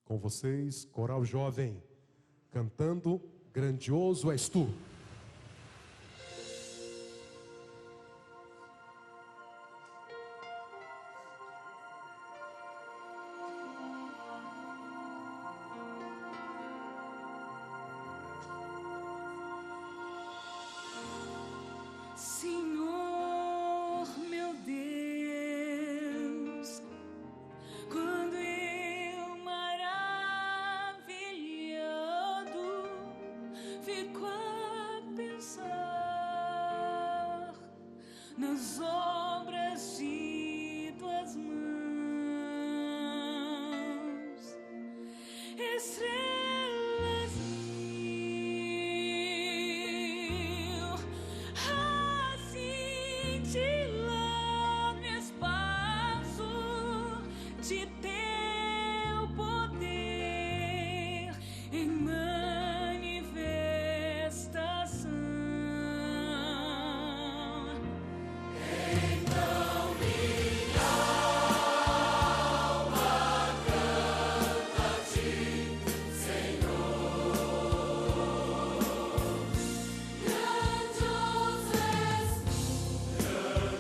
Com vocês, Coral Jovem, cantando Grandioso És Tu. Senhor, meu Deus, quando eu maravilhado fico a pensar nas obras de tuas mãos, estrelas mil, cintilando espaço de teu poder em manifestação. Então minha alma canta a ti, Senhor. Grandioso és tu.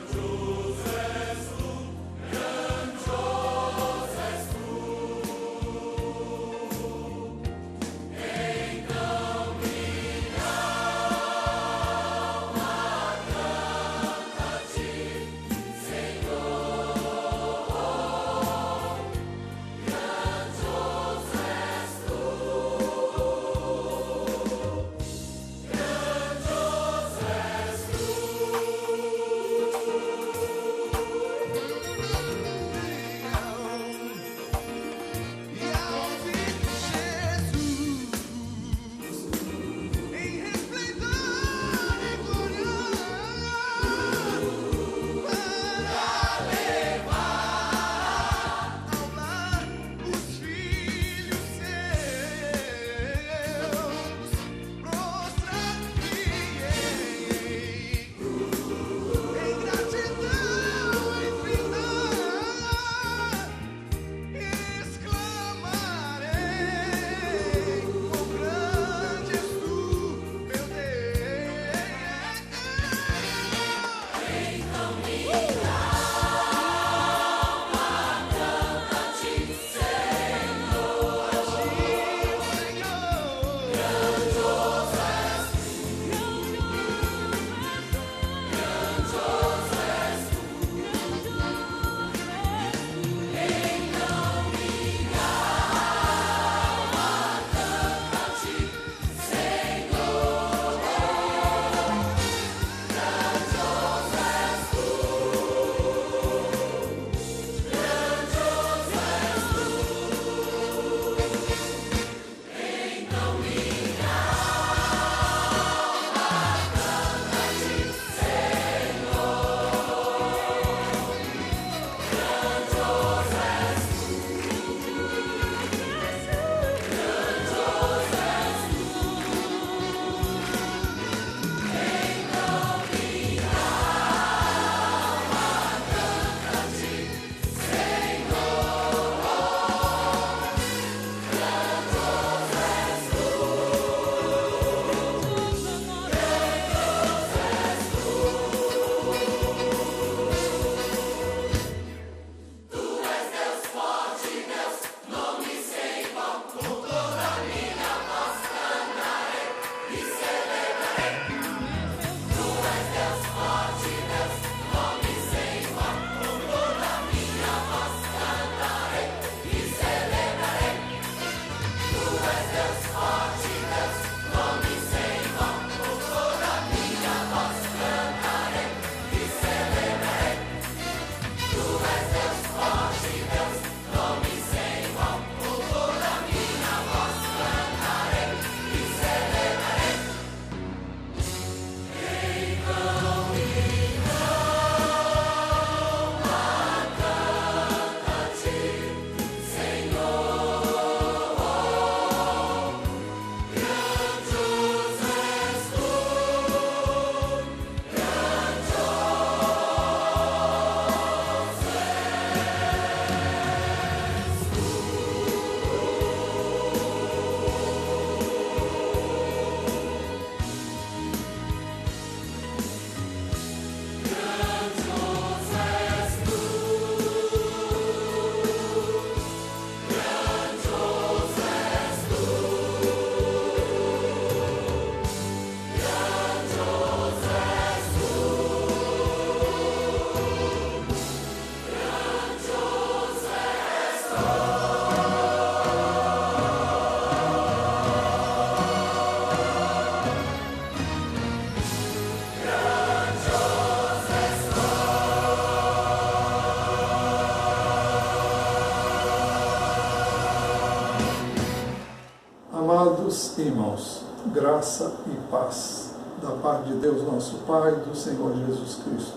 Queridos irmãos, graça e paz da parte de Deus nosso Pai e do Senhor Jesus Cristo.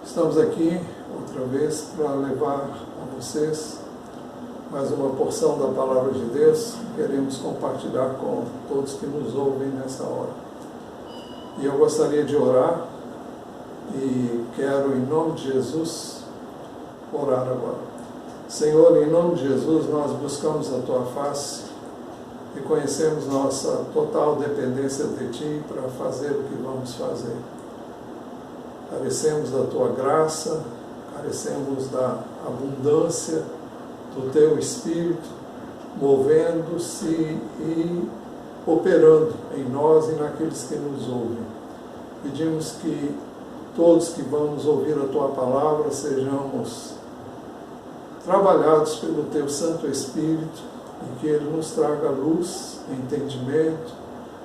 Estamos aqui outra vez para levar a vocês mais uma porção da Palavra de Deus. Queremos compartilhar com todos que nos ouvem nessa hora. E eu gostaria de orar e quero, em nome de Jesus, orar agora. Senhor, em nome de Jesus, nós buscamos a Tua face, reconhecemos nossa total dependência de Ti para fazer o que vamos fazer. Carecemos da Tua graça, carecemos da abundância do Teu Espírito, movendo-se e operando em nós e naqueles que nos ouvem. Pedimos que todos que vamos ouvir a Tua palavra sejamos trabalhados pelo Teu Santo Espírito e que Ele nos traga luz, entendimento,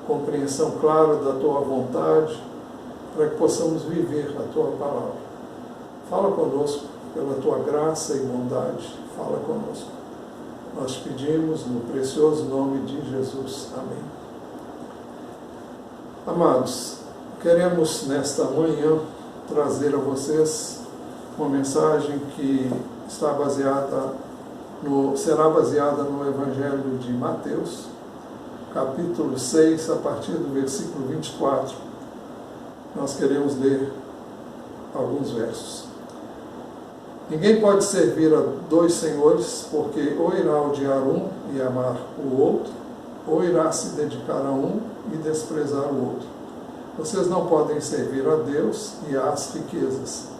compreensão clara da Tua vontade, para que possamos viver a Tua palavra. Fala conosco pela Tua graça e bondade, fala conosco. Nós te pedimos no precioso nome de Jesus. Amém. Amados, queremos nesta manhã trazer a vocês uma mensagem que será baseada no Evangelho de Mateus, capítulo 6, a partir do versículo 24. Nós queremos ler alguns versos. Ninguém pode servir a dois senhores, porque ou irá odiar um e amar o outro, ou irá se dedicar a um e desprezar o outro. Vocês não podem servir a Deus e às riquezas.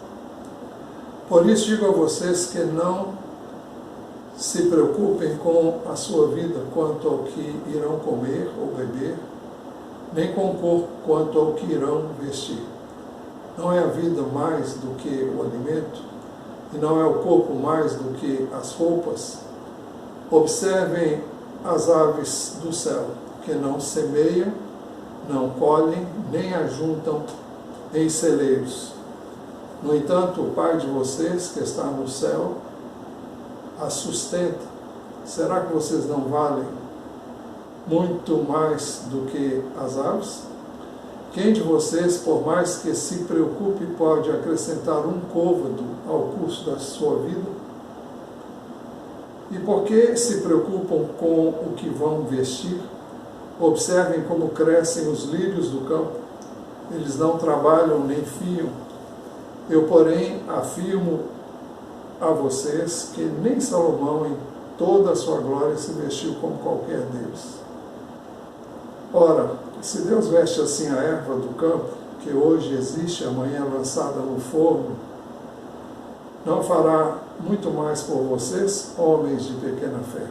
Por isso digo a vocês que não se preocupem com a sua vida quanto ao que irão comer ou beber, nem com o corpo quanto ao que irão vestir. Não é a vida mais do que o alimento, e não é o corpo mais do que as roupas? Observem as aves do céu, que não semeiam, não colhem, nem ajuntam em celeiros. No entanto, o Pai de vocês, que está no céu, as sustenta. Será que vocês não valem muito mais do que as aves? Quem de vocês, por mais que se preocupe, pode acrescentar um côvado ao curso da sua vida? E por que se preocupam com o que vão vestir? Observem como crescem os lírios do campo. Eles não trabalham nem fiam. Eu, porém, afirmo a vocês que nem Salomão, em toda a sua glória, se vestiu como qualquer deles. Ora, se Deus veste assim a erva do campo, que hoje existe e amanhã é lançada no forno, não fará muito mais por vocês, homens de pequena fé?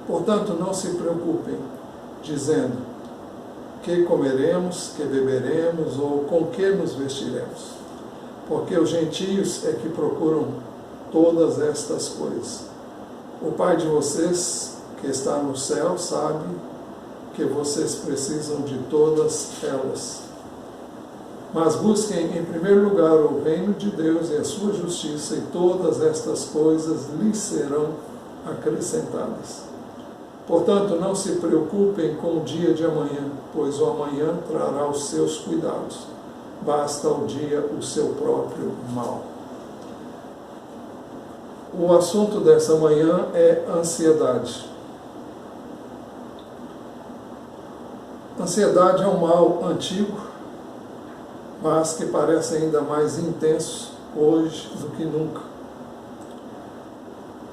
Portanto, não se preocupem, dizendo: que comeremos, que beberemos, ou com que nos vestiremos? Porque os gentios é que procuram todas estas coisas. O Pai de vocês, que está no céu, sabe que vocês precisam de todas elas. Mas busquem em primeiro lugar o reino de Deus e a sua justiça, e todas estas coisas lhes serão acrescentadas. Portanto, não se preocupem com o dia de amanhã, pois o amanhã trará os seus cuidados. Basta ao dia o seu próprio mal. O assunto dessa manhã é ansiedade. Ansiedade é um mal antigo, mas que parece ainda mais intenso hoje do que nunca.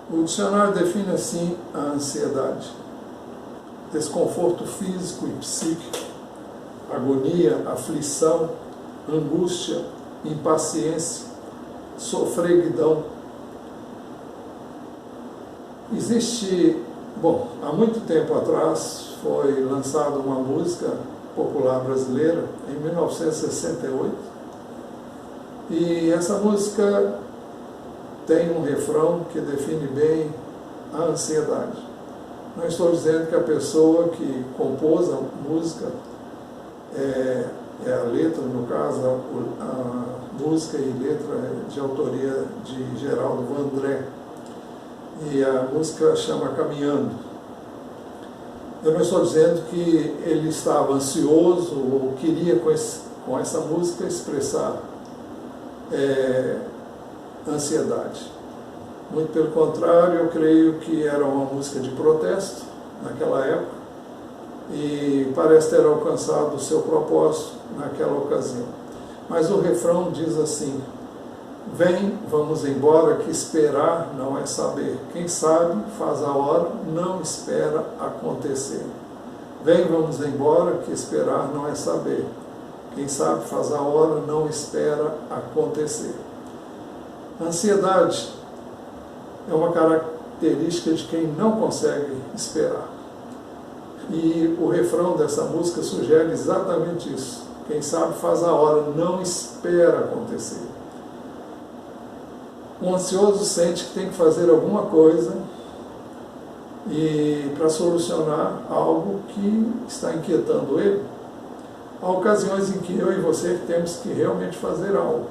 O dicionário define assim a ansiedade: desconforto físico e psíquico, agonia, aflição, angústia, impaciência, sofreguidão. Há muito tempo atrás foi lançada uma música popular brasileira, em 1968, e essa música tem um refrão que define bem a ansiedade. Não estou dizendo que a pessoa que compôs a música é a letra, no caso, a música e letra é de autoria de Geraldo Vandré, e a música chama Caminhando. Eu não estou dizendo que ele estava ansioso ou queria com essa música expressar ansiedade. Muito pelo contrário, eu creio que era uma música de protesto naquela época e parece ter alcançado o seu propósito naquela ocasião. Mas o refrão diz assim: vem, vamos embora, que esperar não é saber. Quem sabe faz a hora, não espera acontecer. Vem, vamos embora, que esperar não é saber. Quem sabe faz a hora, não espera acontecer. A ansiedade é uma característica de quem não consegue esperar. E o refrão dessa música sugere exatamente isso. Quem sabe faz a hora, não espera acontecer. O ansioso sente que tem que fazer alguma coisa e para solucionar algo que está inquietando ele. Há ocasiões em que eu e você temos que realmente fazer algo.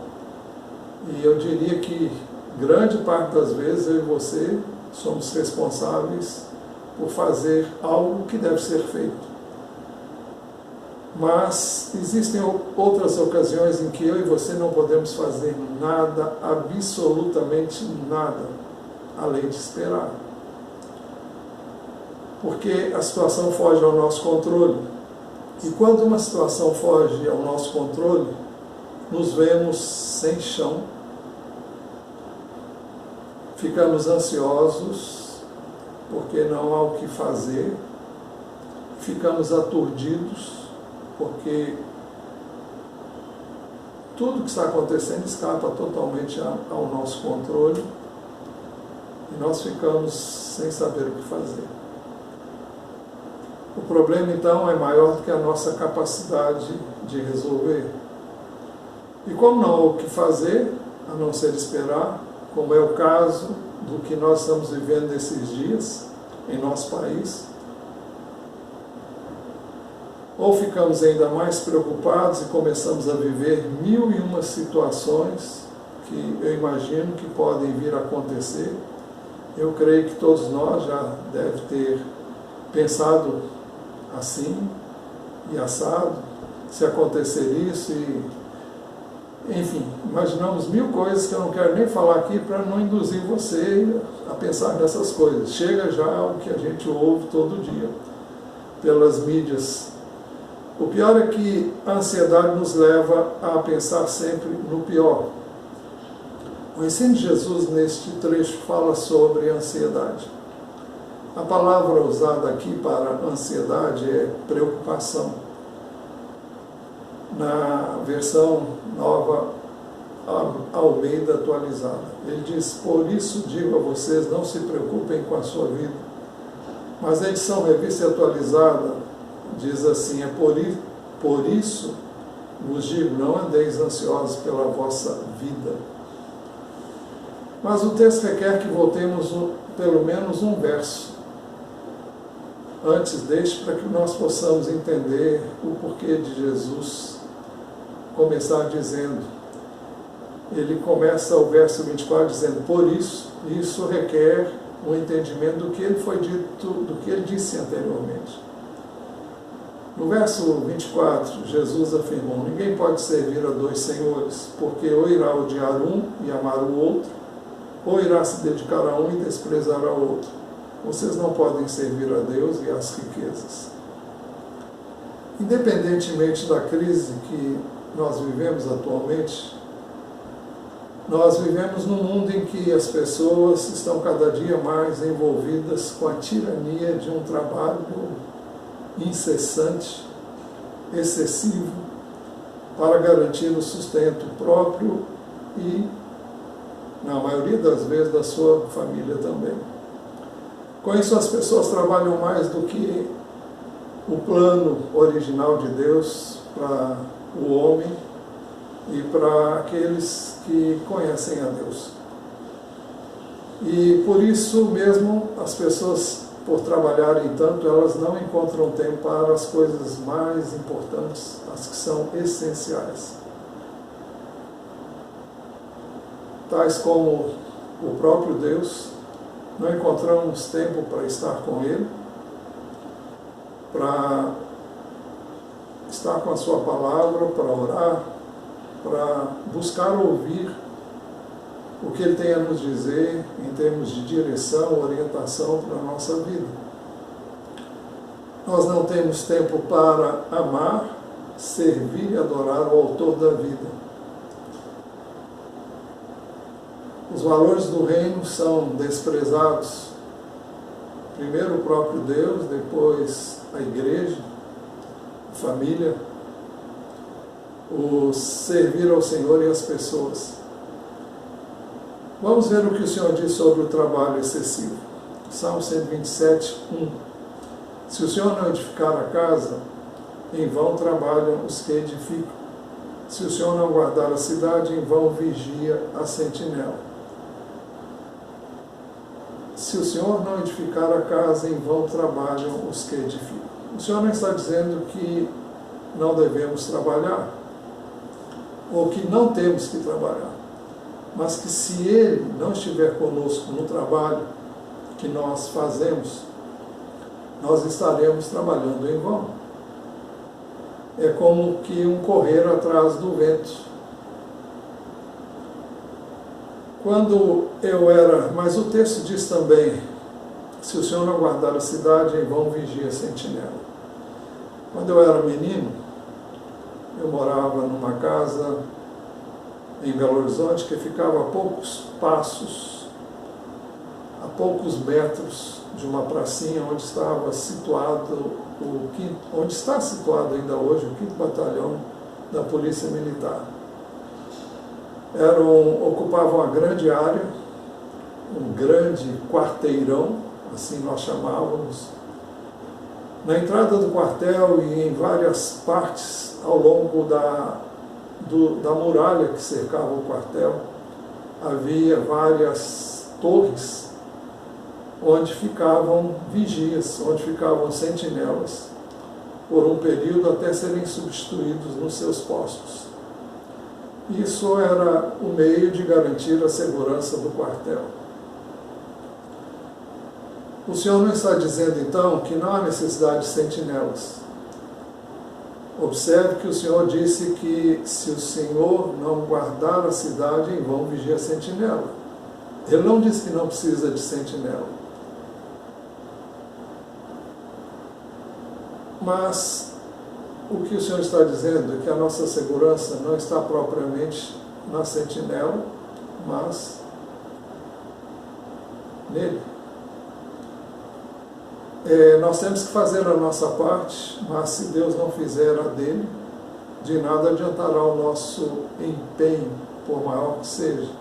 E eu diria que grande parte das vezes eu e você somos responsáveis por fazer algo que deve ser feito. Mas existem outras ocasiões em que eu e você não podemos fazer nada, absolutamente nada, além de esperar. Porque a situação foge ao nosso controle. E quando uma situação foge ao nosso controle, nos vemos sem chão, ficamos ansiosos, porque não há o que fazer, ficamos aturdidos, porque tudo que está acontecendo escapa totalmente ao nosso controle e nós ficamos sem saber o que fazer. O problema, então, é maior do que a nossa capacidade de resolver. E como não há o que fazer, a não ser esperar, como é o caso do que nós estamos vivendo nesses dias em nosso país, ou ficamos ainda mais preocupados e começamos a viver 1001 situações que eu imagino que podem vir a acontecer. Eu creio que todos nós já devem ter pensado assim e assado, se acontecer isso e... Enfim, imaginamos 1000 coisas que eu não quero nem falar aqui para não induzir você a pensar nessas coisas. Chega já ao que a gente ouve todo dia pelas mídias. O pior é que a ansiedade nos leva a pensar sempre no pior. O ensino de Jesus neste trecho fala sobre ansiedade. A palavra usada aqui para ansiedade é preocupação. Na versão nova Almeida atualizada. Ele diz: por isso digo a vocês, não se preocupem com a sua vida. Mas a edição revista atualizada diz assim: por isso vos digo, não andeis ansiosos pela vossa vida. Mas o texto requer que voltemos pelo menos um verso antes deste, para que nós possamos entender o porquê de Jesus começar dizendo. Ele começa o verso 24 dizendo: por isso requer um entendimento do que ele foi dito, do que ele disse anteriormente. No verso 24, Jesus afirmou: ninguém pode servir a 2 senhores, porque ou irá odiar um e amar o outro, ou irá se dedicar a um e desprezar ao outro. Vocês não podem servir a Deus e às riquezas. Independentemente da crise que nós vivemos atualmente, nós vivemos num mundo em que as pessoas estão cada dia mais envolvidas com a tirania de um trabalho incessante, excessivo, para garantir o sustento próprio e, na maioria das vezes, da sua família também. Com isso, as pessoas trabalham mais do que o plano original de Deus para o homem e para aqueles que conhecem a Deus. E por isso mesmo as pessoas, por trabalharem tanto, elas não encontram tempo para as coisas mais importantes, as que são essenciais. Tais como o próprio Deus, não encontramos tempo para estar com Ele, para estar com a sua palavra, para orar, para buscar ouvir o que Ele tem a nos dizer em termos de direção, orientação para a nossa vida. Nós não temos tempo para amar, servir e adorar o Autor da vida. Os valores do reino são desprezados. Primeiro o próprio Deus, depois a igreja, a família, o servir ao Senhor e às pessoas. Vamos ver o que o Senhor diz sobre o trabalho excessivo. Salmo 127, 1. Se o Senhor não edificar a casa, em vão trabalham os que edificam. Se o Senhor não guardar a cidade, em vão vigia a sentinela. Se o Senhor não edificar a casa, em vão trabalham os que edificam. O Senhor não está dizendo que não devemos trabalhar, ou que não temos que trabalhar, mas que se Ele não estiver conosco no trabalho que nós fazemos, nós estaremos trabalhando em vão. É como que um correr atrás do vento. Mas o texto diz também, se o Senhor não guardar a cidade, em vão vigia a sentinela. Quando eu era menino, eu morava numa casa em Belo Horizonte que ficava a poucos passos, a poucos metros de uma pracinha onde estava situado onde está situado ainda hoje o 5º Batalhão da Polícia Militar. Ocupavam uma grande área, um grande quarteirão, assim nós chamávamos. Na entrada do quartel e em várias partes ao longo da muralha que cercava o quartel, havia várias torres onde ficavam vigias, onde ficavam sentinelas, por um período até serem substituídos nos seus postos. Isso era o meio de garantir a segurança do quartel. O Senhor não está dizendo, então, que não há necessidade de sentinelas. Observe que o Senhor disse que se o Senhor não guardar a cidade, em vão vigia a sentinela. Ele não disse que não precisa de sentinela. Mas o que o Senhor está dizendo é que a nossa segurança não está propriamente na sentinela, mas nele. Nós temos que fazer a nossa parte, mas se Deus não fizer a dele, de nada adiantará o nosso empenho, por maior que seja.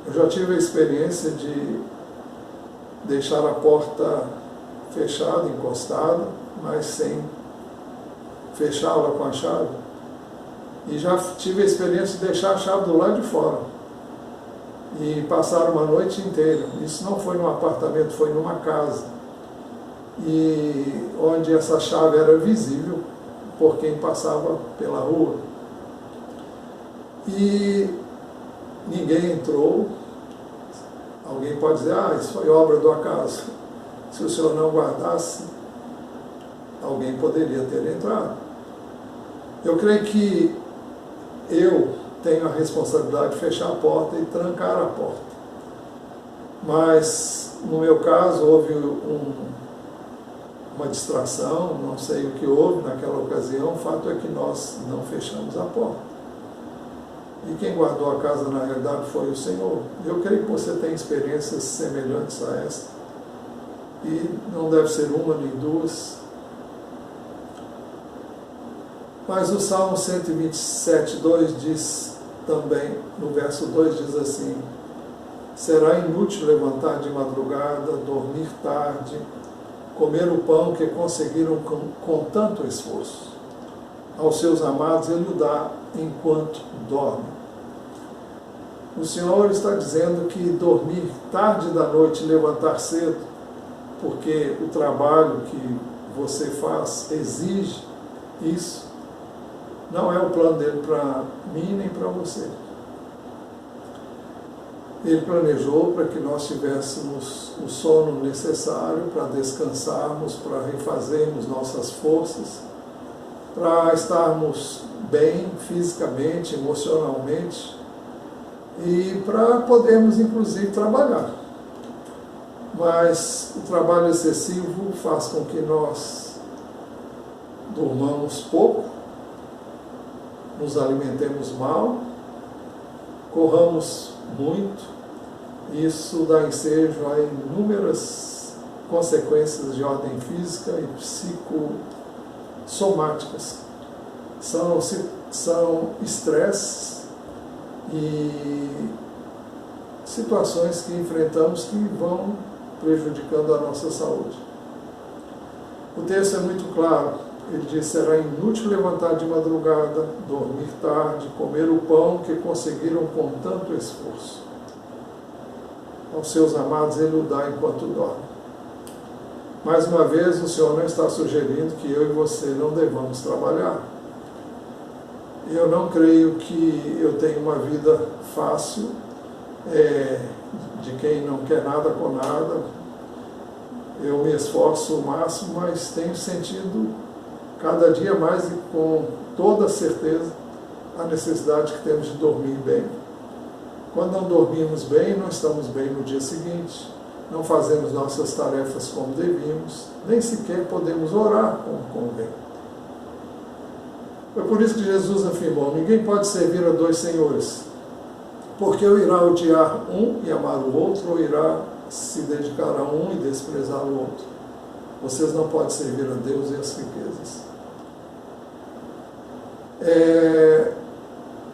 Eu já tive a experiência de deixar a porta fechada, encostada, mas sem fechá-la com a chave. E já tive a experiência de deixar a chave do lado de fora e passar uma noite inteira. Isso não foi num apartamento, foi numa casa, e onde essa chave era visível por quem passava pela rua. E ninguém entrou. Alguém pode dizer, isso foi obra do acaso. Se o Senhor não guardasse, alguém poderia ter entrado. Eu creio que eu tenho a responsabilidade de fechar a porta e trancar a porta. Mas, no meu caso, houve uma distração, não sei o que houve naquela ocasião, o fato é que nós não fechamos a porta. E quem guardou a casa, na realidade, foi o Senhor. Eu creio que você tem experiências semelhantes a esta. E não deve ser uma nem duas. Mas o Salmo 127, 2 diz também, no verso 2 diz assim: será inútil levantar de madrugada, dormir tarde, comer o pão que conseguiram com tanto esforço. Aos seus amados ele o dá enquanto dorme. O Senhor está dizendo que dormir tarde da noite e levantar cedo, porque o trabalho que você faz exige isso, não é o plano dele para mim nem para você. Ele planejou para que nós tivéssemos o sono necessário para descansarmos, para refazermos nossas forças, para estarmos bem fisicamente, emocionalmente e para podermos, inclusive, trabalhar. Mas o trabalho excessivo faz com que nós durmamos pouco, nos alimentemos mal, corramos muito. Isso dá ensejo a inúmeras consequências de ordem física e psicossomáticas. São estresses e situações que enfrentamos que vão prejudicando a nossa saúde. O texto é muito claro. Ele diz: será inútil levantar de madrugada, dormir tarde, comer o pão que conseguiram com tanto esforço. Aos seus amados ele o dá enquanto dorme. Mais uma vez, o Senhor não está sugerindo que eu e você não devamos trabalhar. Eu não creio que eu tenha uma vida fácil, de quem não quer nada com nada. Eu me esforço o máximo, mas tenho sentido cada dia mais e com toda certeza a necessidade que temos de dormir bem. Quando não dormimos bem, não estamos bem no dia seguinte, não fazemos nossas tarefas como devíamos, nem sequer podemos orar como convém. É por isso que Jesus afirmou: ninguém pode servir a dois senhores, porque ou irá odiar um e amar o outro, ou irá se dedicar a um e desprezar o outro. Vocês não podem servir a Deus e as riquezas.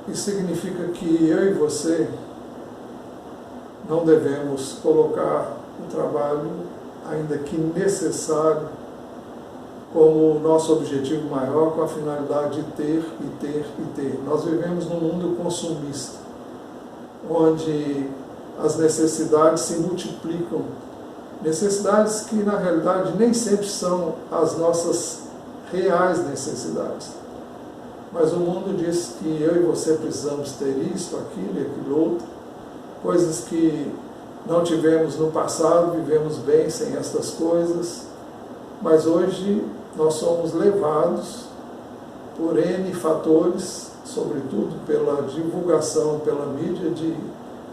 Isso significa que eu e você não devemos colocar o trabalho, ainda que necessário, como o nosso objetivo maior, com a finalidade de ter e ter e ter. Nós vivemos num mundo consumista, onde as necessidades se multiplicam, necessidades que na realidade nem sempre são as nossas reais necessidades. Mas o mundo diz que eu e você precisamos ter isto, aquilo e aquilo outro, coisas que não tivemos no passado, vivemos bem sem estas coisas, mas hoje nós somos levados por N fatores, sobretudo pela divulgação, pela mídia, de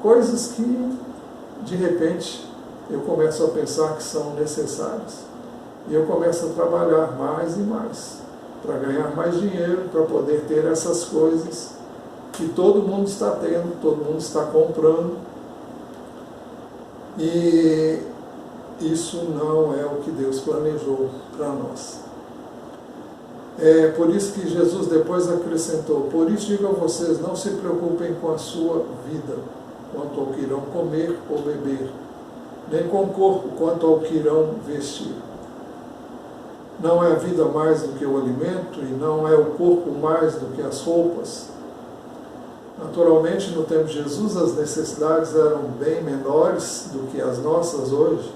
coisas que, de repente, eu começo a pensar que são necessárias. E eu começo a trabalhar mais e mais, para ganhar mais dinheiro, para poder ter essas coisas que todo mundo está tendo, todo mundo está comprando. E isso não é o que Deus planejou para nós. É por isso que Jesus depois acrescentou: por isso digo a vocês, não se preocupem com a sua vida, quanto ao que irão comer ou beber, nem com o corpo, quanto ao que irão vestir. Não é a vida mais do que o alimento, e não é o corpo mais do que as roupas? Naturalmente, no tempo de Jesus, as necessidades eram bem menores do que as nossas hoje,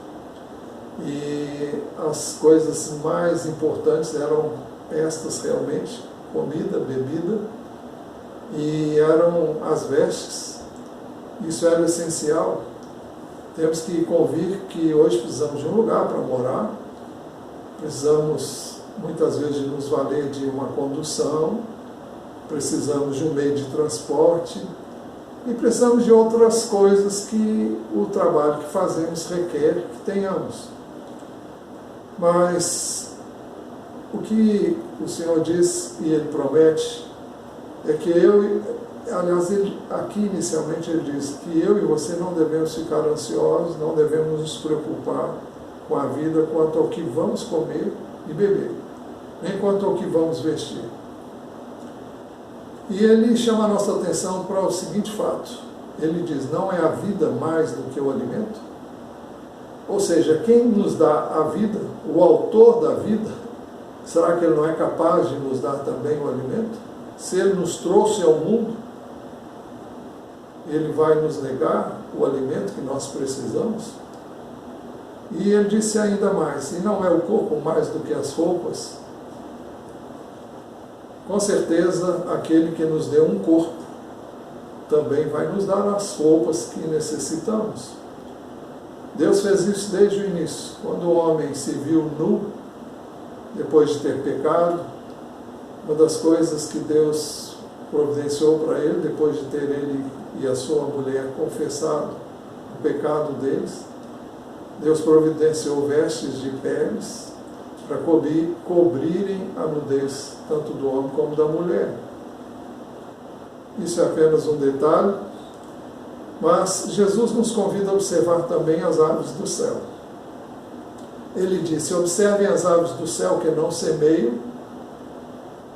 e as coisas mais importantes eram estas realmente: comida, bebida, e eram as vestes. Isso era essencial. Temos que convir que hoje precisamos de um lugar para morar, precisamos muitas vezes de nos valer de uma condução, precisamos de um meio de transporte e precisamos de outras coisas que o trabalho que fazemos requer que tenhamos. Mas o que o Senhor diz e Ele promete é que aqui inicialmente Ele diz que eu e você não devemos ficar ansiosos, não devemos nos preocupar com a vida quanto ao que vamos comer e beber, nem quanto ao que vamos vestir. E Ele chama a nossa atenção para o seguinte fato: Ele diz: não é a vida mais do que o alimento? Ou seja, quem nos dá a vida, o autor da vida, será que Ele não é capaz de nos dar também o alimento? Se Ele nos trouxe ao mundo, Ele vai nos negar o alimento que nós precisamos? E Ele disse ainda mais: e não é o corpo mais do que as roupas? Com certeza, aquele que nos deu um corpo também vai nos dar as roupas que necessitamos. Deus fez isso desde o início. Quando o homem se viu nu, depois de ter pecado, uma das coisas que Deus providenciou para ele, depois de ter ele e a sua mulher confessado o pecado deles, Deus providenciou vestes de peles para cobrirem a nudez, tanto do homem como da mulher. Isso é apenas um detalhe, mas Jesus nos convida a observar também as aves do céu. Ele disse: observem as aves do céu que não semeiam,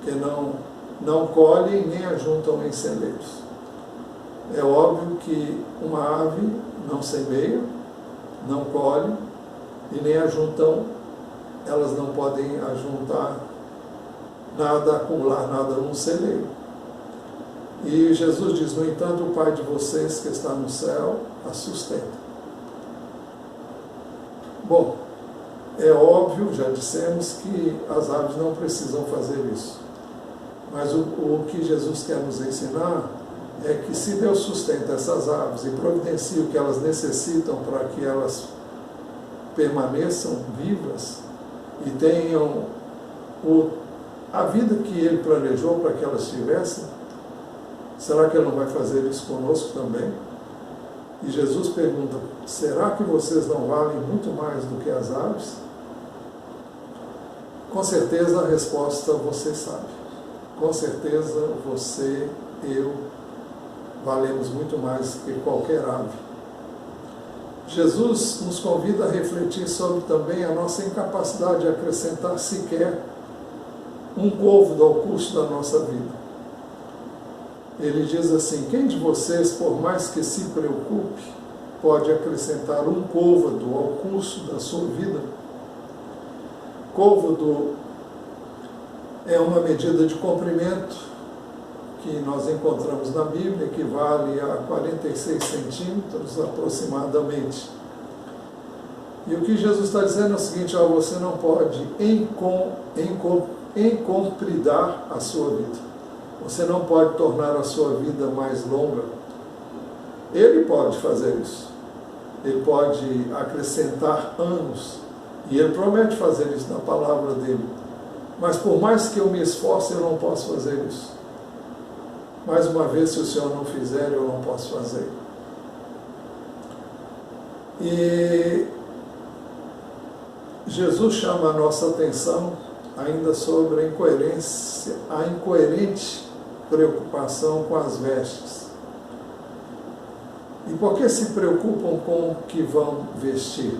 que não colhem nem ajuntam em celeiros. É óbvio que uma ave não semeia, não colhe e nem ajuntam, elas não podem ajuntar nada, acumular nada num celeiro. E Jesus diz: no entanto, o Pai de vocês que está no céu a sustenta. Bom, é óbvio, já dissemos, que as aves não precisam fazer isso. Mas o que Jesus quer nos ensinar é que se Deus sustenta essas aves e providencia o que elas necessitam para que elas permaneçam vivas e tenham a vida que Ele planejou para que elas tivessem, será que Ele não vai fazer isso conosco também? E Jesus pergunta: será que vocês não valem muito mais do que as aves? Com certeza a resposta você sabe. Com certeza você, eu, valemos muito mais que qualquer ave. Jesus nos convida a refletir sobre também a nossa incapacidade de acrescentar sequer um côvado ao curso da nossa vida. Ele diz assim: quem de vocês, por mais que se preocupe, pode acrescentar um côvado ao curso da sua vida? Côvado é uma medida de comprimento que nós encontramos na Bíblia, que equivale a 46 centímetros aproximadamente. E o que Jesus está dizendo é o seguinte: você não pode encompridar a sua vida. Você não pode tornar a sua vida mais longa. Ele pode fazer isso. Ele pode acrescentar anos. E Ele promete fazer isso na palavra dele. Mas por mais que eu me esforce, eu não posso fazer isso. Mais uma vez, se o Senhor não fizer, eu não posso fazer. E Jesus chama a nossa atenção ainda sobre a incoerente preocupação com as vestes. E por que se preocupam com o que vão vestir?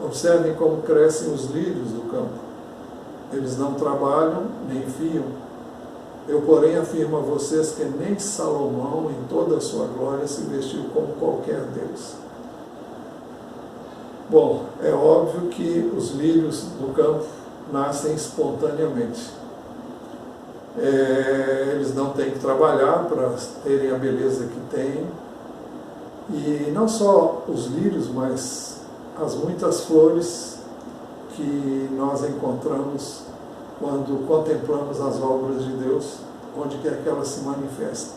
Observem como crescem os lírios do campo. Eles não trabalham nem fiam. Eu, porém, afirmo a vocês que nem Salomão, em toda a sua glória, se vestiu como qualquer deles. Bom, é óbvio que os lírios do campo nascem espontaneamente. Eles não têm que trabalhar para terem a beleza que têm. E não só os lírios, mas as muitas flores que nós encontramos quando contemplamos as obras de Deus, onde quer que elas se manifestem.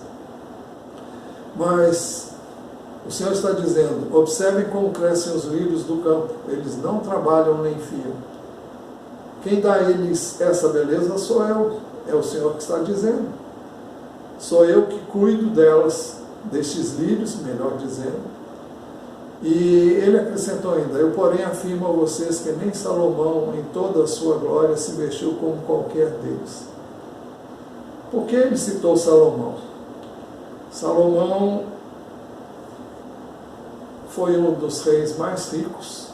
Mas o Senhor está dizendo: observem como crescem os lírios do campo, eles não trabalham nem fiam. Quem dá a eles essa beleza sou eu, é o Senhor que está dizendo. Sou eu que cuido delas, destes lírios, melhor dizendo. E ele acrescentou ainda: eu, porém, afirmo a vocês que nem Salomão, em toda a sua glória, se vestiu como qualquer deles. Por que ele citou Salomão? Salomão foi um dos reis mais ricos,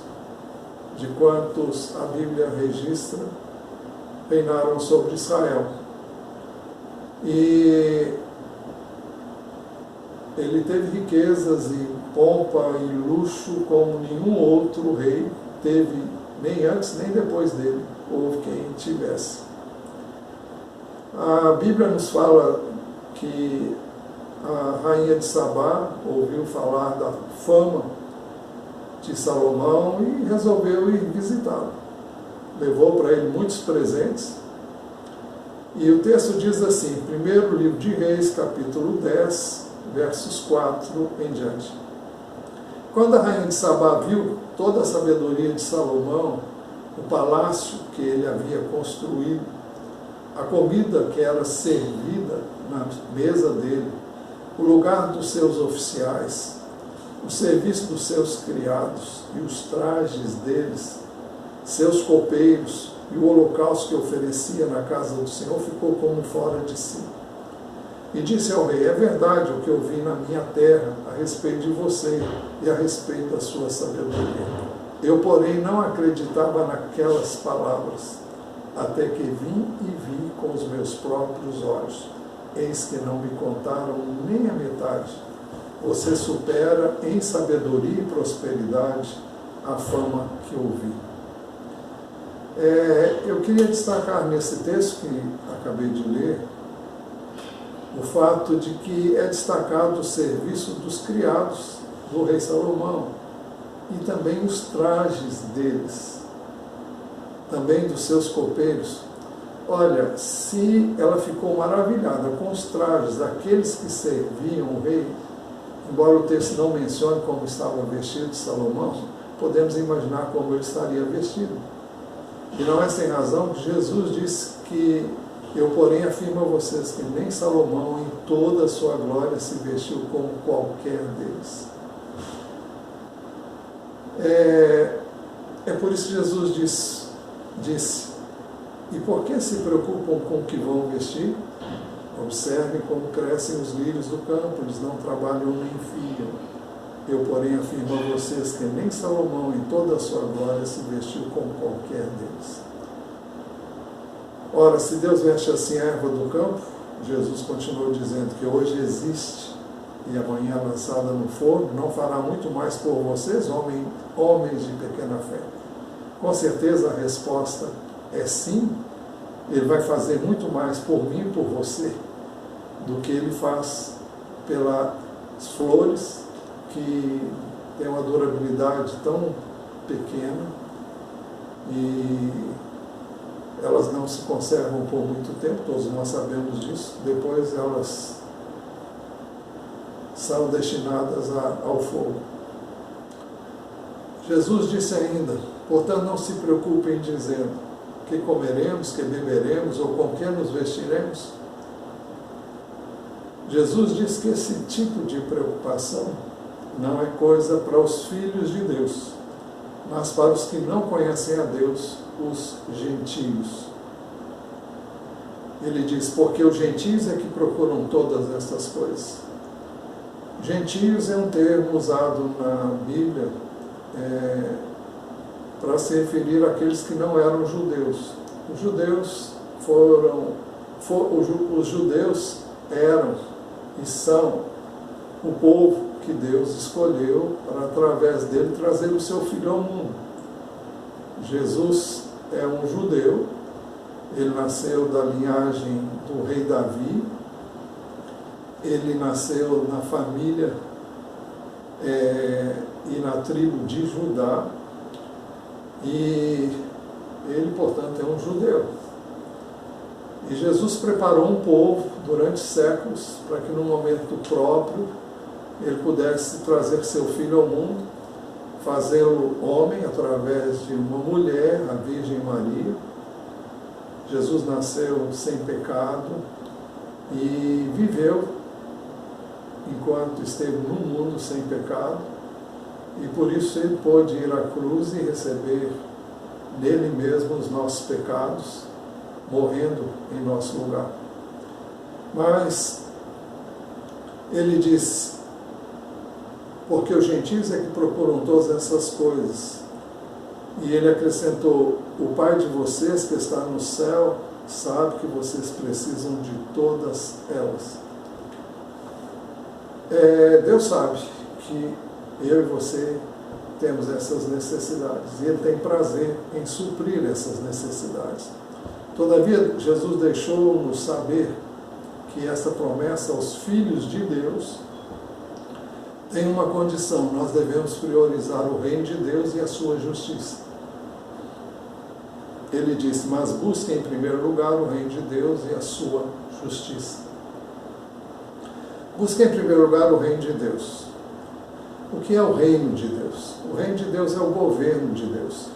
de quantos a Bíblia registra, reinaram sobre Israel. E ele teve riquezas e pompa e luxo como nenhum outro rei teve, nem antes nem depois dele, houve quem tivesse. A Bíblia nos fala que a rainha de Sabá ouviu falar da fama de Salomão e resolveu ir visitá-lo. Levou para ele muitos presentes E o texto diz assim, primeiro livro de Reis, capítulo 10, versos 4 em diante. Quando a rainha de Sabá viu toda a sabedoria de Salomão, o palácio que ele havia construído, a comida que era servida na mesa dele, o lugar dos seus oficiais, o serviço dos seus criados e os trajes deles, seus copeiros e o holocausto que oferecia na casa do Senhor, ficou como fora de si. E disse ao rei, é verdade o que eu vi na minha terra a respeito de você e a respeito da sua sabedoria. Eu, porém, não acreditava naquelas palavras, até que vim e vi com os meus próprios olhos. Eis que não me contaram nem a metade. Você supera em sabedoria e prosperidade a fama que ouvi. Eu queria destacar nesse texto que acabei de ler, o fato de que é destacado o serviço dos criados do rei Salomão e também os trajes deles, também dos seus copeiros. Olha, se ela ficou maravilhada com os trajes daqueles que serviam o rei, embora o texto não mencione como estava vestido Salomão, podemos imaginar como ele estaria vestido. E não é sem razão que Jesus disse que eu, porém, afirmo a vocês que nem Salomão, em toda a sua glória, se vestiu como qualquer deles. É por isso que Jesus disse, e por que se preocupam com o que vão vestir? Observem como crescem os lírios do campo, eles não trabalham nem fiam. Eu, porém, afirmo a vocês que nem Salomão, em toda a sua glória, se vestiu como qualquer deles. Ora, se Deus veste assim a erva do campo, Jesus continuou dizendo que hoje existe e amanhã é lançada no forno, não fará muito mais por vocês, homens de pequena fé? Com certeza a resposta é sim. Ele vai fazer muito mais por mim e por você do que ele faz pelas flores que têm uma durabilidade tão pequena e elas não se conservam por muito tempo, todos nós sabemos disso, depois elas são destinadas ao fogo. Jesus disse ainda, portanto não se preocupem dizendo, que comeremos, que beberemos ou com que nos vestiremos? Jesus diz que esse tipo de preocupação não é coisa para os filhos de Deus, mas para os que não conhecem a Deus, os gentios. Ele diz, porque os gentios é que procuram todas essas coisas. Gentios é um termo usado na Bíblia para se referir àqueles que não eram judeus. Os judeus eram e são o povo que Deus escolheu para, através dele, trazer o seu Filho ao mundo. Jesus é um judeu, ele nasceu da linhagem do rei Davi, ele nasceu na família e na tribo de Judá, e ele, portanto, é um judeu. E Jesus preparou um povo durante séculos para que, no momento próprio, ele pudesse trazer seu filho ao mundo, fazê-lo homem através de uma mulher, a Virgem Maria. Jesus nasceu sem pecado e viveu enquanto esteve no mundo sem pecado, e por isso ele pôde ir à cruz e receber nele mesmo os nossos pecados, morrendo em nosso lugar. Mas ele diz, porque os gentios é que procuram todas essas coisas. E ele acrescentou, o Pai de vocês que está no céu sabe que vocês precisam de todas elas. Deus sabe que eu e você temos essas necessidades, e ele tem prazer em suprir essas necessidades. Todavia, Jesus deixou-nos saber que essa promessa aos filhos de Deus tem uma condição: nós devemos priorizar o reino de Deus e a sua justiça. ele disse, mas busquem em primeiro lugar o reino de Deus e a sua justiça. Busquem em primeiro lugar o reino de Deus. O que é o reino de Deus? O reino de Deus é o governo de Deus.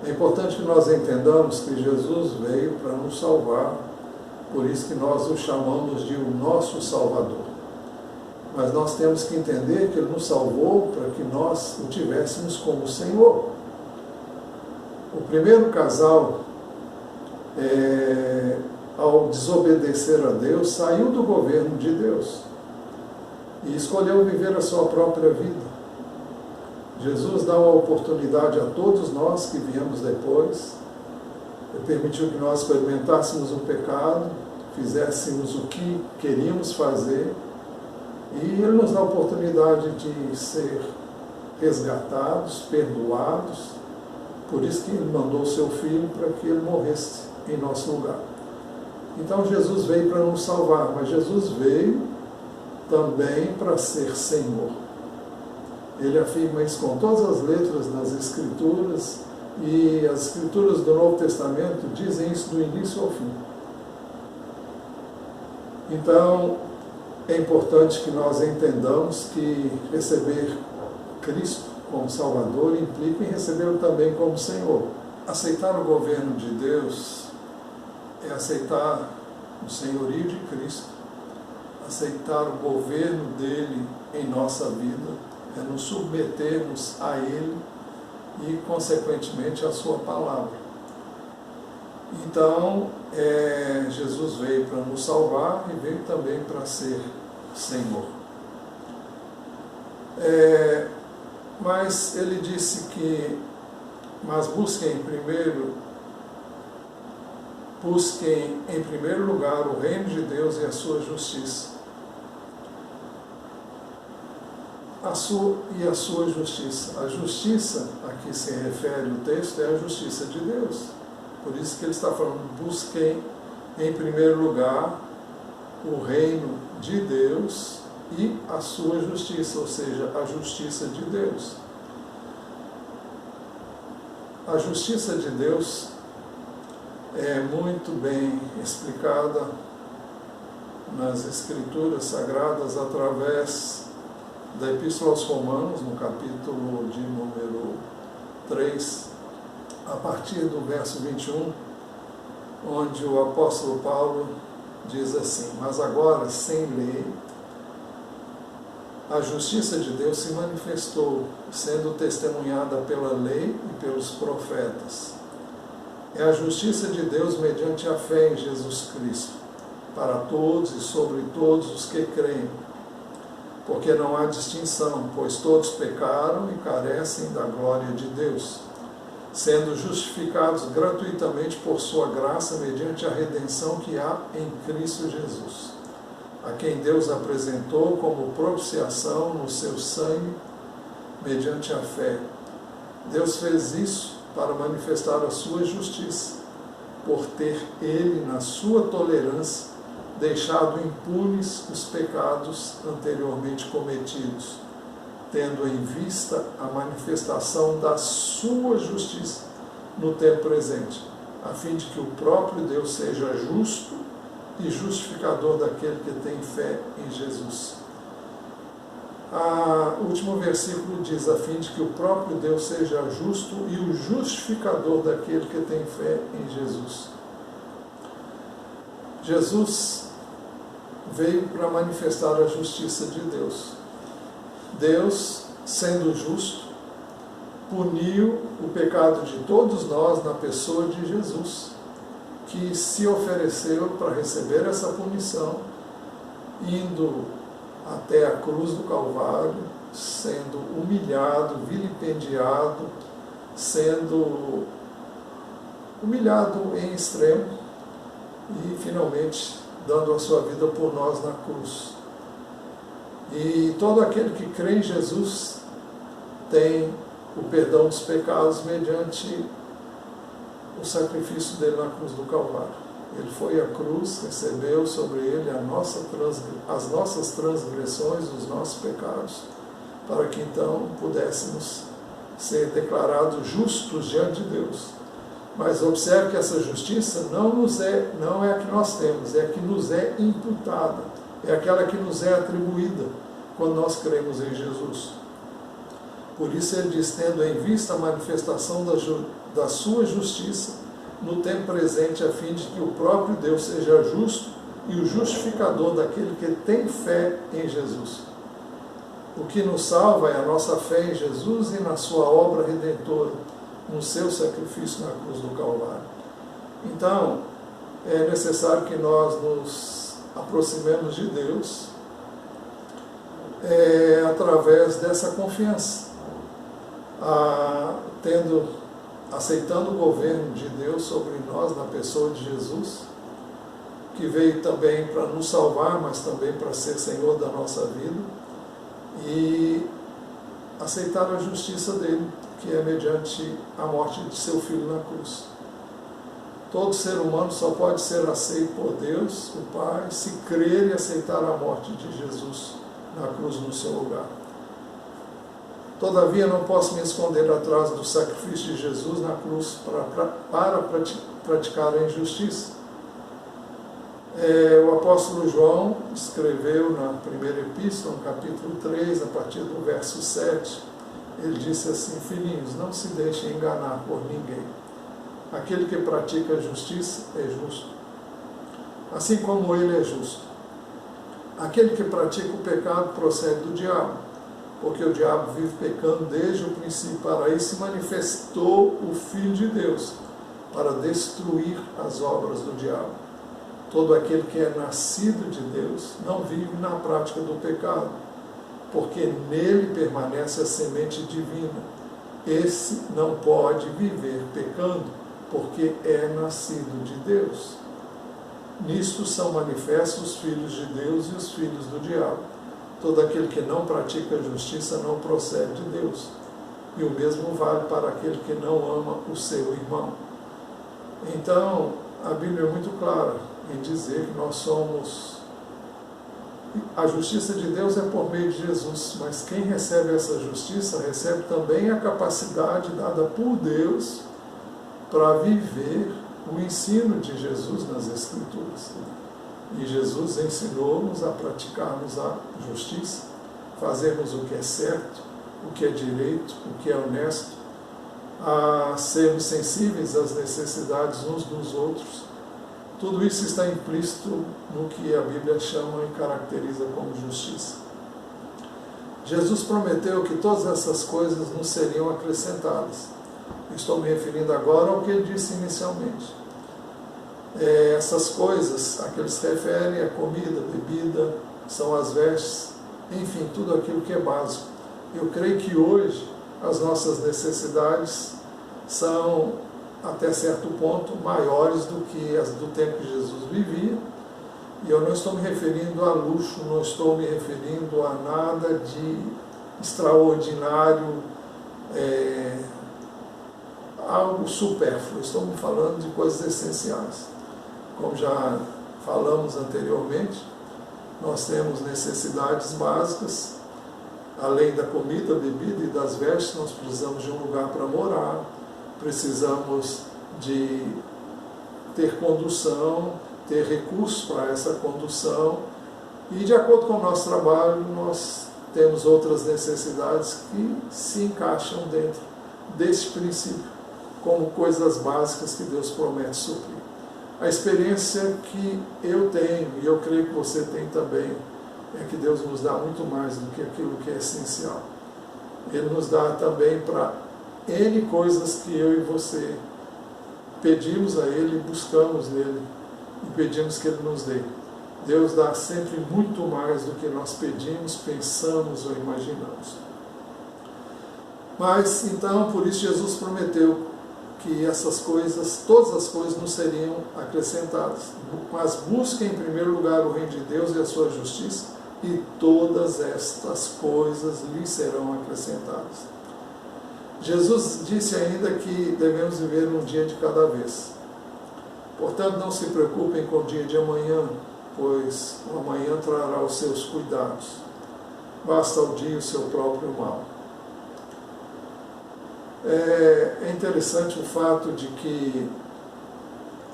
É importante que nós entendamos que Jesus veio para nos salvar, por isso que nós o chamamos de o nosso Salvador. Mas nós temos que entender que Ele nos salvou para que nós o tivéssemos como Senhor. O primeiro casal, ao desobedecer a Deus, saiu do governo de Deus e escolheu viver a sua própria vida. Jesus dá uma oportunidade a todos nós que viemos depois. Ele permitiu que nós experimentássemos o pecado, fizéssemos o que queríamos fazer, e Ele nos dá a oportunidade de ser resgatados, perdoados. Por isso que Ele mandou o seu Filho para que Ele morresse em nosso lugar. Então Jesus veio para nos salvar, mas Jesus veio também para ser Senhor. Ele afirma isso com todas as letras das Escrituras, e as Escrituras do Novo Testamento dizem isso do início ao fim. Então, é importante que nós entendamos que receber Cristo como Salvador implica em recebê-lo também como Senhor. Aceitar o governo de Deus é aceitar o senhorio de Cristo, aceitar o governo dele em nossa vida, é nos submetermos a Ele e, consequentemente, a sua palavra. Então, Jesus veio para nos salvar e veio também para ser Senhor. Mas Ele disse que, mas busquem em primeiro lugar o reino de Deus e a sua justiça. A sua justiça. A justiça a que se refere o texto é a justiça de Deus. Por isso que ele está falando, busquem em primeiro lugar o reino de Deus e a sua justiça, ou seja, a justiça de Deus. A justiça de Deus é muito bem explicada nas Escrituras Sagradas através da Epístola aos Romanos, no capítulo de número 3, a partir do verso 21, onde o apóstolo Paulo diz assim, mas agora, sem lei, a justiça de Deus se manifestou, sendo testemunhada pela lei e pelos profetas. É a justiça de Deus mediante a fé em Jesus Cristo, para todos e sobre todos os que creem, porque não há distinção, pois todos pecaram e carecem da glória de Deus, sendo justificados gratuitamente por sua graça mediante a redenção que há em Cristo Jesus, a quem Deus apresentou como propiciação no seu sangue mediante a fé. Deus fez isso para manifestar a sua justiça, por ter Ele, na sua tolerância, deixado impunes os pecados anteriormente cometidos, tendo em vista a manifestação da sua justiça no tempo presente, a fim de que o próprio Deus seja justo e justificador daquele que tem fé em Jesus. O último versículo diz, a fim de que o próprio Deus seja justo e o justificador daquele que tem fé em Jesus. Jesus veio para manifestar a justiça de Deus. Deus, sendo justo, puniu o pecado de todos nós na pessoa de Jesus, que se ofereceu para receber essa punição, indo até a cruz do Calvário, sendo humilhado, vilipendiado, sendo humilhado em extremo e, finalmente, dando a sua vida por nós na cruz. E todo aquele que crê em Jesus tem o perdão dos pecados mediante o sacrifício dele na cruz do Calvário. Ele foi à cruz, recebeu sobre ele as nossas transgressões, os nossos pecados, para que então pudéssemos ser declarados justos diante de Deus. Mas observe que essa justiça não é a que nós temos, é a que nos é imputada, é aquela que nos é atribuída quando nós cremos em Jesus. Por isso ele diz, tendo em vista a manifestação da sua justiça no tempo presente, a fim de que o próprio Deus seja justo e o justificador daquele que tem fé em Jesus. O que nos salva é a nossa fé em Jesus e na sua obra redentora, no seu sacrifício na cruz do Calvário. Então, é necessário que nós nos aproximemos de Deus através dessa confiança, aceitando o governo de Deus sobre nós, na pessoa de Jesus, que veio também para nos salvar, mas também para ser Senhor da nossa vida, e aceitar a justiça dele, que é mediante a morte de seu Filho na cruz. Todo ser humano só pode ser aceito por Deus, o Pai, se crer e aceitar a morte de Jesus na cruz no seu lugar. Todavia, não posso me esconder atrás do sacrifício de Jesus na cruz para praticar a injustiça. O apóstolo João escreveu na primeira epístola, no capítulo 3, a partir do verso 7, ele disse assim: filhinhos, não se deixem enganar por ninguém. Aquele que pratica a justiça é justo, assim como ele é justo. Aquele que pratica o pecado procede do diabo, porque o diabo vive pecando desde o princípio. Para isso se manifestou o Filho de Deus, para destruir as obras do diabo. Todo aquele que é nascido de Deus não vive na prática do pecado, porque nele permanece a semente divina. Esse não pode viver pecando, porque é nascido de Deus. Nisto são manifestos os filhos de Deus e os filhos do diabo. Todo aquele que não pratica a justiça não procede de Deus. E o mesmo vale para aquele que não ama o seu irmão. Então, a Bíblia é muito clara em dizer que nós somos... A justiça de Deus é por meio de Jesus, mas quem recebe essa justiça recebe também a capacidade dada por Deus para viver o ensino de Jesus nas Escrituras. E Jesus ensinou-nos a praticarmos a justiça, fazermos o que é certo, o que é direito, o que é honesto, a sermos sensíveis às necessidades uns dos outros. Tudo isso está implícito no que a Bíblia chama e caracteriza como justiça. Jesus prometeu que todas essas coisas nos seriam acrescentadas. Estou me referindo agora ao que ele disse inicialmente. Essas coisas a que ele se refere, a comida, a bebida, são as vestes, enfim, tudo aquilo que é básico. Eu creio que hoje as nossas necessidades são, até certo ponto, maiores do que as do tempo que Jesus vivia. E eu não estou me referindo a luxo, não estou me referindo a nada de extraordinário, algo supérfluo. Estou me falando de coisas essenciais. Como já falamos anteriormente, nós temos necessidades básicas, além da comida, bebida e das vestes. Nós precisamos de um lugar para morar, precisamos de ter condução, ter recursos para essa condução, e de acordo com o nosso trabalho, nós temos outras necessidades que se encaixam dentro desse princípio, como coisas básicas que Deus promete suprir. A experiência que eu tenho, e eu creio que você tem também, é que Deus nos dá muito mais do que aquilo que é essencial. Ele nos dá também para N coisas que eu e você pedimos a Ele, buscamos nele e pedimos que Ele nos dê. Deus dá sempre muito mais do que nós pedimos, pensamos ou imaginamos. Mas, então, por isso Jesus prometeu que essas coisas, todas as coisas nos seriam acrescentadas. Mas busquem em primeiro lugar o reino de Deus e a sua justiça, e todas estas coisas lhe serão acrescentadas. Jesus disse ainda que devemos viver um dia de cada vez. Portanto, não se preocupem com o dia de amanhã, pois o amanhã trará os seus cuidados. Basta ao dia o seu próprio mal. É interessante o fato de que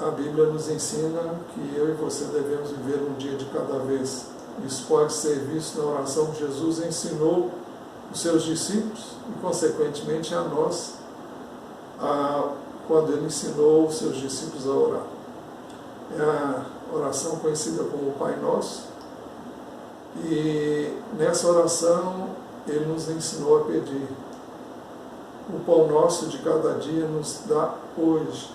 a Bíblia nos ensina que eu e você devemos viver um dia de cada vez. Isso pode ser visto na oração que Jesus ensinou os seus discípulos e, consequentemente, a nós, quando ele ensinou os seus discípulos a orar. É a oração conhecida como Pai Nosso, e nessa oração ele nos ensinou a pedir: o pão nosso de cada dia nos dá hoje.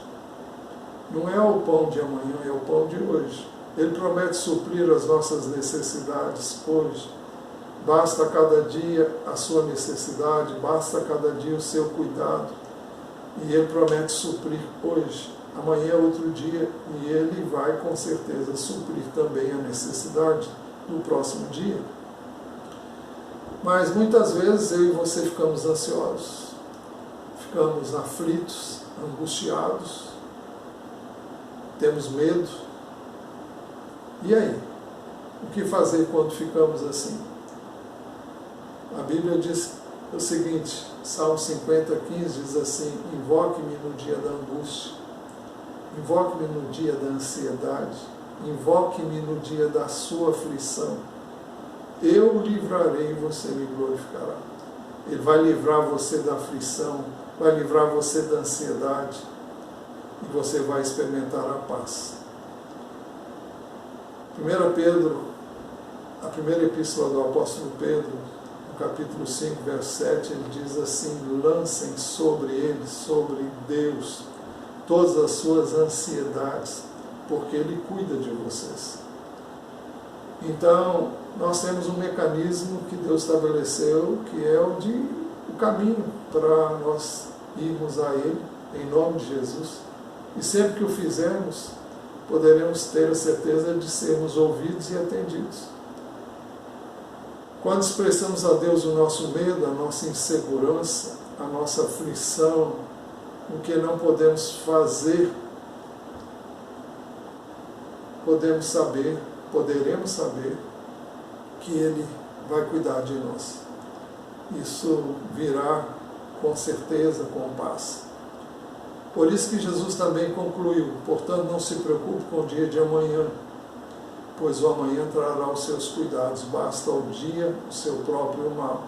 Não é o pão de amanhã, é o pão de hoje. Ele promete suprir as nossas necessidades hoje. Basta cada dia a sua necessidade, basta cada dia o seu cuidado. E ele promete suprir hoje. Amanhã é outro dia e ele vai com certeza suprir também a necessidade do próximo dia. Mas muitas vezes eu e você ficamos ansiosos, ficamos aflitos, angustiados, temos medo. E aí? O que fazer quando ficamos assim? A Bíblia diz o seguinte, Salmo 50:15 diz assim: invoque-me no dia da angústia, invoque-me no dia da ansiedade, invoque-me no dia da sua aflição. Eu o livrarei e você me glorificará. Ele vai livrar você da aflição, vai livrar você da ansiedade e você vai experimentar a paz. 1 Pedro, a primeira epístola do apóstolo Pedro, no capítulo 5, verso 7, ele diz assim: lancem sobre ele, sobre Deus, todas as suas ansiedades, porque ele cuida de vocês. Então, nós temos um mecanismo que Deus estabeleceu, que é o caminho para nós irmos a Ele, em nome de Jesus. E sempre que o fizermos, poderemos ter a certeza de sermos ouvidos e atendidos. Quando expressamos a Deus o nosso medo, a nossa insegurança, a nossa aflição, o que não podemos fazer, poderemos saber que Ele vai cuidar de nós. Isso virá com certeza, com paz. Por isso que Jesus também concluiu: portanto, não se preocupe com o dia de amanhã, pois o amanhã trará os seus cuidados, basta ao dia o seu próprio mal.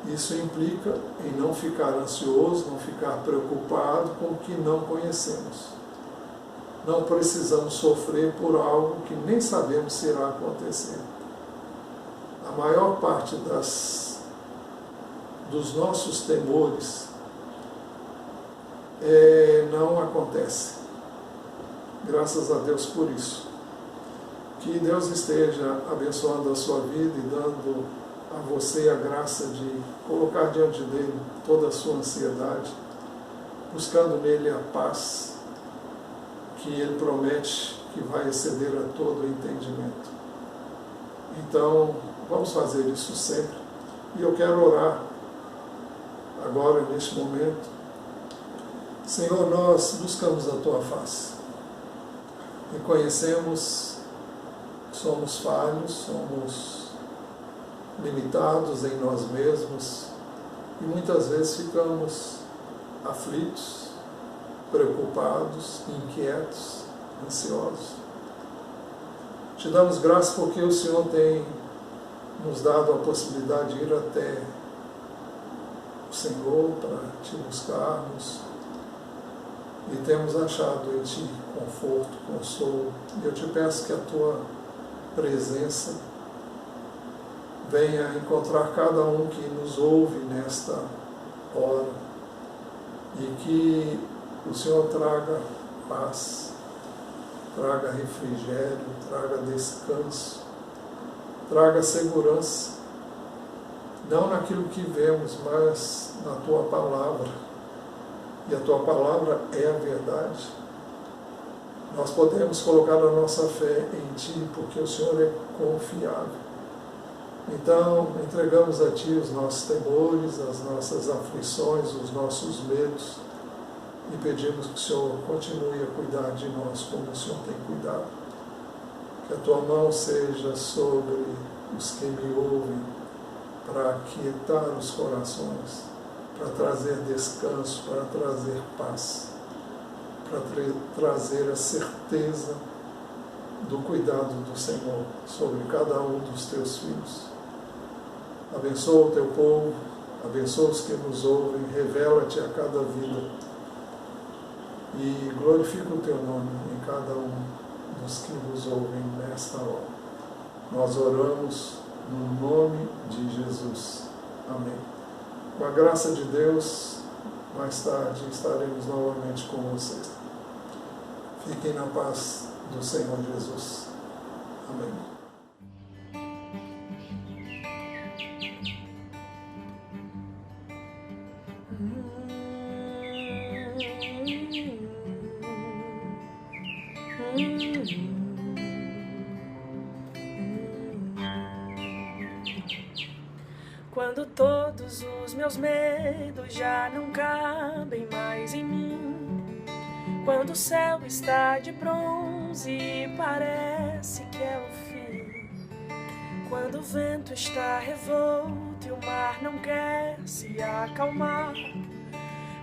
Isso implica em não ficar ansioso, não ficar preocupado com o que não conhecemos. Não precisamos sofrer por algo que nem sabemos se irá acontecer. A maior parte dos nossos temores não acontece. Graças a Deus por isso. Que Deus esteja abençoando a sua vida e dando a você a graça de colocar diante dele toda a sua ansiedade, buscando nele a paz que ele promete que vai exceder a todo o entendimento. Então, vamos fazer isso sempre. E eu quero orar agora, neste momento. Senhor, nós buscamos a Tua face. Reconhecemos que somos falhos, somos limitados em nós mesmos e muitas vezes ficamos aflitos, preocupados, inquietos, ansiosos. Te damos graças porque o Senhor tem nos dado a possibilidade de ir até o Senhor para Te buscarmos e temos achado em Ti conforto, consolo. E eu Te peço que a Tua presença venha encontrar cada um que nos ouve nesta hora e que o Senhor traga paz, traga refrigério, traga descanso, traga segurança, não naquilo que vemos, mas na Tua palavra. E a Tua palavra é a verdade. Nós podemos colocar a nossa fé em Ti, porque o Senhor é confiável. Então, entregamos a Ti os nossos temores, as nossas aflições, os nossos medos, e pedimos que o Senhor continue a cuidar de nós como o Senhor tem cuidado. Que a Tua mão seja sobre os que me ouvem, para aquietar os corações, para trazer descanso, para trazer paz, para trazer a certeza do cuidado do Senhor sobre cada um dos teus filhos. Abençoa o teu povo, abençoa os que nos ouvem, revela-te a cada vida e glorifica o teu nome em cada um dos que nos ouvem nesta hora. Nós oramos no nome de Jesus. Amém. Com a graça de Deus, mais tarde estaremos novamente com vocês. Fiquem na paz do Senhor Jesus. Amém. Quando todos os meus medos já não cabem mais em mim, quando o céu está de bronze e parece que é o fim, quando o vento está revolto e o mar não quer se acalmar,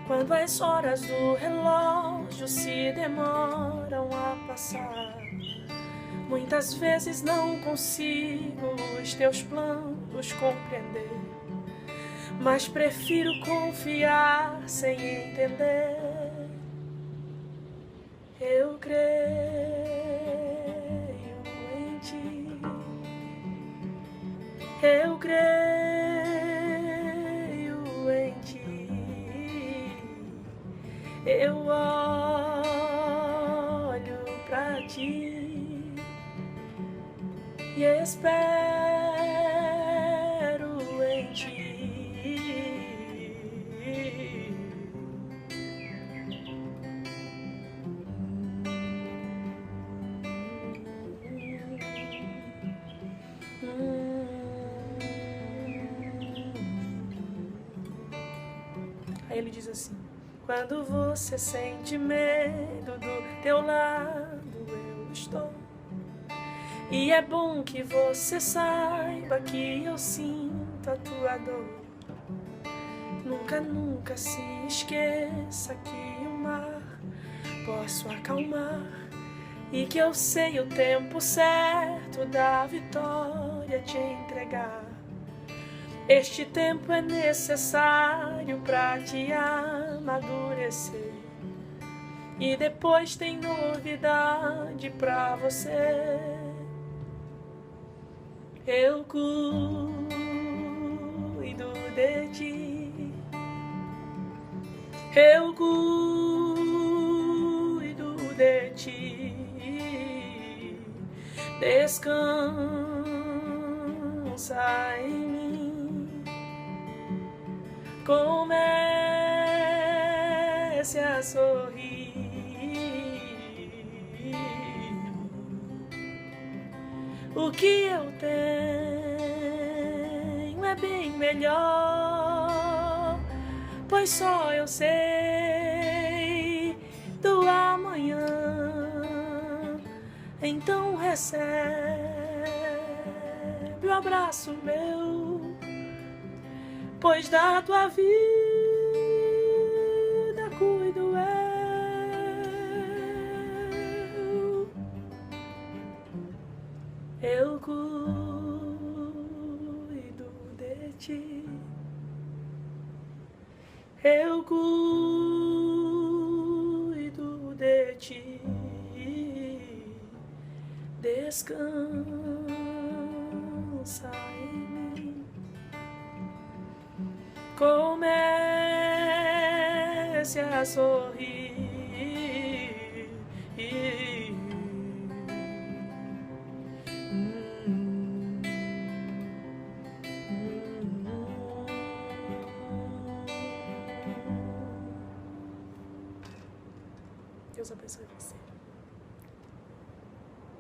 quando as horas do relógio se demoram a passar, muitas vezes não consigo os teus planos compreender, mas prefiro confiar sem entender. Eu creio em ti, eu creio em ti, eu olho pra ti e espero em ti. Aí ele diz assim: quando você sente medo, do teu lado eu estou. E é bom que você saiba que eu sinto a tua dor. Nunca, nunca se esqueça que o mar posso acalmar e que eu sei o tempo certo da vitória te entregar. Este tempo é necessário pra te amadurecer e depois tem novidade pra você. Eu cuido de ti, eu cuido de ti, descansa em mim, comece a sorrir. O que eu tenho é bem melhor, pois só eu sei do amanhã. Então recebe o abraço meu, pois da tua vida cuido eu. Eu cuido de ti, eu cuido de ti, descansa em mim, comece a sorrir. Deus abençoe você.